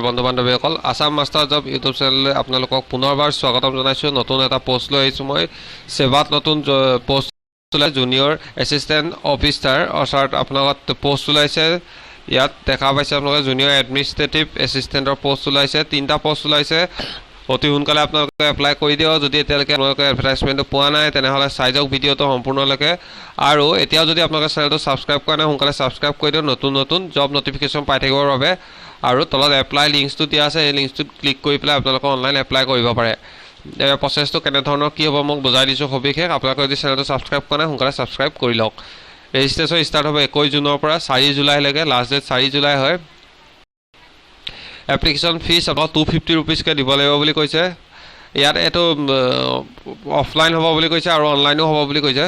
বন্ধু বান্ধৱীসকল Assam master job YouTube চেনেললৈ আপোনালোকক পুনৰবাৰ স্বাগতম জনাইছোঁ। নতুন এটা পোষ্ট লৈ আহিছোঁ মই। সেৱাত নতুন পোষ্ট ওলাই জুনিয়ৰ এছিষ্টেণ্ট অফিচাৰ অৰ্থাৎ আপোনালোকৰ পোষ্ট ওলাইছে। ইয়াত দেখা পাইছে আপোনালোকে জুনিয়ৰ এডমিনিষ্ট্ৰেটিভ এছিষ্টেণ্টৰ পোষ্ট ওলাইছে। 3টা পোষ্ট ওলাইছে। অতি সোনকালে আপোনালোকে এপ্লাই কৰি দিয়ক। যদি এতিয়ালৈকে আপোনালোকে এডভাৰটাইজমেণ্টটো পোৱা নাই তেনেহ'লে চাই যাওক ভিডিঅ'টো সম্পূৰ্ণলৈকে। আৰু এতিয়াও যদি আপোনালোকে চেনেলটো ছাবস্ক্ৰাইব কৰা নাই সোনকালে ছাবস্ক্ৰাইব কৰি দিয়ক নতুন নতুন জব নটিফিকেশ্যন পাই থাকিবৰ বাবে। আৰু তলত এপ্লাই লিংকছটো দিয়া আছে, সেই লিংকছটোত ক্লিক কৰি পেলাই আপোনালোকে অনলাইন এপ্লাই কৰিব পাৰে। প্ৰচেছটো কেনেধৰণৰ কি হ'ব মোক বুজাই দিছোঁ সবিশেষ। আপোনালোকে যদি চেনেলটো ছাবস্ক্ৰাইব কৰা নাই সোনকালে ছাবস্ক্ৰাইব কৰি লওক। ৰেজিষ্ট্ৰেশ্যন ষ্টাৰ্ট হ'ব 21 জুনৰ পৰা 4 জুলাইলৈকে। লাষ্ট ডেট 4 জুলাই হয়। এপ্লিকেশ্যন ফিজ আপোনাক 250 ৰুপিজকৈ দিব লাগিব বুলি কৈছে। ইয়াত এইটো অফলাইন হ'ব বুলি কৈছে আৰু অনলাইনো হ'ব বুলি কৈছে।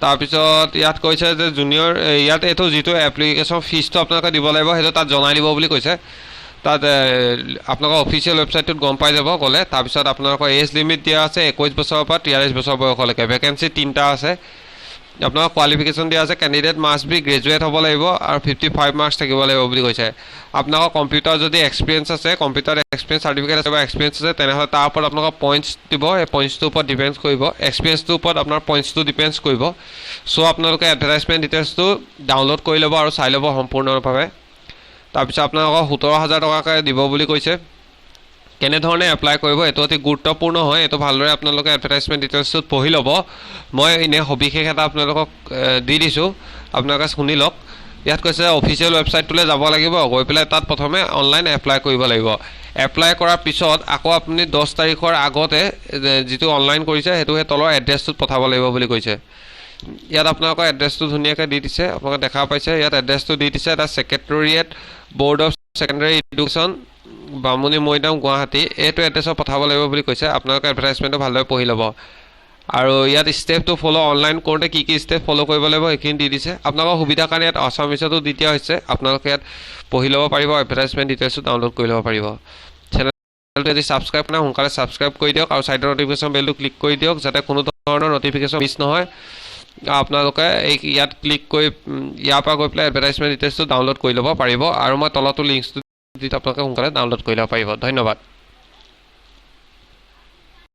তাৰপিছত ইয়াত কৈছে যে জুনিয়ৰ ইয়াত এইটো যিটো এপ্লিকেশ্যন ফিজটো আপোনালোকে দিব লাগিব সেইটো তাত জনাই দিব বুলি কৈছে। তাত আপোনালোকৰ অফিচিয়েল ৱেবছাইটটোত গম পাই যাব গ'লে। তাৰপিছত আপোনালোকৰ এজ লিমিট দিয়া আছে 21 বছৰৰ পৰা 43 বছৰ বয়সলৈকে। ভেকেঞ্চি 3টা আছে। আপোনালোকৰ কোৱালিফিকেশ্যন দিয়া আছে কেণ্ডিডেট মাষ্ট বি গ্ৰেজুৱেট হ'ব লাগিব আৰু 55 মাৰ্কছ থাকিব লাগিব বুলি কৈছে। আপোনালোকৰ কম্পিউটাৰ যদি এক্সপিৰিয়েঞ্চ আছে, কম্পিউটাৰ এক্সপিৰিয়েঞ্চ চাৰ্টিফিকেট আছে বা এক্সপিৰিয়েঞ্চ আছে তেনেহ'লে তাৰ ওপৰত আপোনালোকৰ পইণ্টছ দিব। এই পইণ্টছটোৰ ওপৰত ডিপেণ্ড কৰিব। এক্সপিৰিয়েঞ্চটোৰ ওপৰত আপোনাৰ পইণ্টছটো ডিপেণ্ড কৰিব। চ' আপোনালোকে এডভাৰটাইজমেণ্ট ডিটেইলছটো ডাউনলোড কৰি ল'ব আৰু চাই ল'ব সম্পূৰ্ণভাৱে। তাৰপিছত আপোনালোকক 17,000 টকাকৈ দিব বুলি কৈছে। কেনেধৰণে এপ্লাই কৰিব এইটো অতি গুৰুত্বপূৰ্ণ হয়। এইটো ভালদৰে আপোনালোকে এডভাৰটাইজমেণ্ট ডিটেইলছটোত পঢ়ি ল'ব। মই এনেই সবিশেষ এটা আপোনালোকক দি দিছোঁ, আপোনালোকে শুনি লওক। ইয়াত কৈছে অফিচিয়েল ৱেবছাইটটোলৈ যাব লাগিব, গৈ পেলাই তাত প্ৰথমে অনলাইন এপ্লাই কৰিব লাগিব। এপ্লাই কৰাৰ পিছত আকৌ আপুনি 10 তাৰিখৰ আগতে যিটো অনলাইন কৰিছে সেইটো সেই তলৰ এড্ৰেছটোত পঠাব লাগিব বুলি কৈছে। ইয়াত আপোনালোকৰ এড্ৰেছটো ধুনীয়াকৈ দি দিছে, আপোনালোকে দেখা পাইছে। ইয়াত এড্ৰেছটো দি দিছে এটা secretariat board of secondary education Bamuni Maidam Guwahati. এইটো এড্ৰেছত পঠাব লাগিব বুলি কৈছে। আপোনালোকে এডভাৰটাইজমেণ্টটো ভালদৰে পঢ়ি ল'ব। আৰু ইয়াত ষ্টেপটো ফ'ল' অনলাইন কৰোঁতে কি কি ষ্টেপ ফ'ল' কৰিব লাগিব সেইখিনি দি দিছে। আপোনালোকৰ সুবিধাৰ কাৰণে ইয়াত আছামিছতো দি দিয়া হৈছে। আপোনালোকে ইয়াত পঢ়ি ল'ব পাৰিব, এডভাৰটাইজমেণ্ট ডিটেইলছটো ডাউনলোড কৰি ল'ব পাৰিব। চেনেলটো যদি ছাবস্ক্ৰাইব নাই সোনকালে ছাবস্ক্ৰাইব কৰি দিয়ক আৰু ছাইডৰ নটিফিকেশ্যন বেলটো ক্লিক কৰি দিয়ক যাতে কোনো ধৰণৰ নটিফিকেশ্যন মিছ নহয়। আপোনালোকে ইয়াত ক্লিক কৰি ইয়াৰ পৰা গৈ পেলাই এডভাৰটাইজমেণ্ট ডিটেইলছটো ডাউনলোড কৰি ল'ব পাৰিব। আৰু মই তলতো লিংকছটো দি আপোনালোকে সোনকালে ডাউনলোড কৰি ল'ব পাৰিব। ধন্যবাদ।